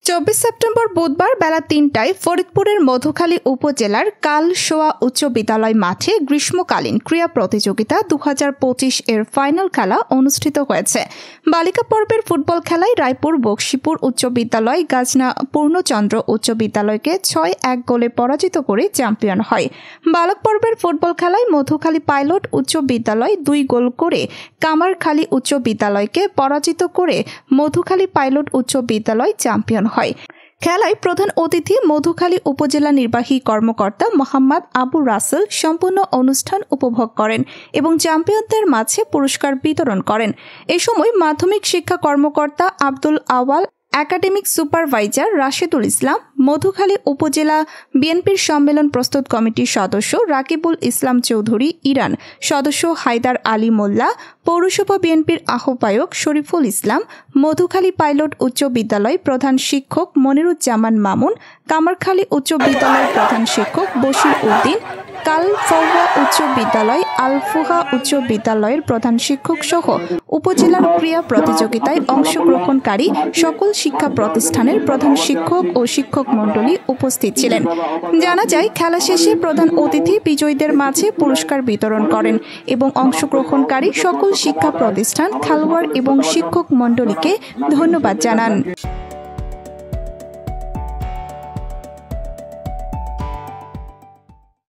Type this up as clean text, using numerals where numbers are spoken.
24 September বুধবার বেলা ৩টায় ফরিদপুরের মধুখালী উপজেলার কালশোয়া উচ্চ বিদ্যালয় মাঠে গ্রীষ্মকালীন ক্রীড়া প্রতিযোগিতা ২০২৫ এর ফাইনাল খেলা অনুষ্ঠিত হয়েছে। বালিকা পর্বের ফুটবল খেলায় রায়পুর বক্সিপুর উচ্চ বিদ্যালয় গাজনা পূর্ণচন্দ্র উচ্চ বিদ্যালয়কে ৬-১ গোলে পরাজিত করে চ্যাম্পিয়ন হয়। বালক পর্বের ফুটবল খেলায় মধুখালী পাইলট উচ্চ বিদ্যালয় ২ গোল করে কামারখালী উচ্চ বিদ্যালয়কে পরাজিত করে মধুখালী পাইলট উচ্চ বিদ্যালয় চ্যাম্পিয়ন হয়। খেলায় প্রধান অতিথি মধুখালী উপজেলা নির্বাহী কর্মকর্তা মোহাম্মদ আবু রাসেল সম্পূর্ণ অনুষ্ঠান উপভোগ করেন এবং চ্যাম্পিয়নদের মাঝে পুরস্কার বিতরণ করেন। এ সময় মাধ্যমিক শিক্ষা কর্মকর্তা আব্দুল আওয়াল, একাডেমিক সুপারভাইজার রাশেদুল ইসলাম, মধুখালী উপজেলা বিএনপির সম্মেলন প্রস্তুত কমিটির সদস্য রাকিবুল ইসলাম চৌধুরী ইরান, সদস্য হায়দার আলী মোল্লা, পৌরসভা বিএনপির আহ্বায়ক শরীফুল ইসলাম, মধুখালী পাইলট উচ্চ বিদ্যালয় প্রধান শিক্ষক মনিরুজ্জামান মামুন, কামারখালী উচ্চ বিদ্যালয় প্রধান শিক্ষক বশির উদ্দিন, কালফৌয়া উচ্চ বিদ্যালয়, আলফুহা উচ্চ বিদ্যালয়ের প্রধান শিক্ষক সহ উপজেলার ক্রীড়া প্রতিযোগিতায় অংশগ্রহণকারী সকল শিক্ষা প্রতিষ্ঠানের প্রধান শিক্ষক ও শিক্ষক মণ্ডলী উপস্থিত ছিলেন। জানা যায়, খেলা শেষে প্রধান অতিথি বিজয়ীদের মাঝে পুরস্কার বিতরণ করেন এবং অংশগ্রহণকারী সকল শিক্ষা প্রতিষ্ঠান, খেলোয়াড় এবং শিক্ষক মণ্ডলীকে ধন্যবাদ জানান।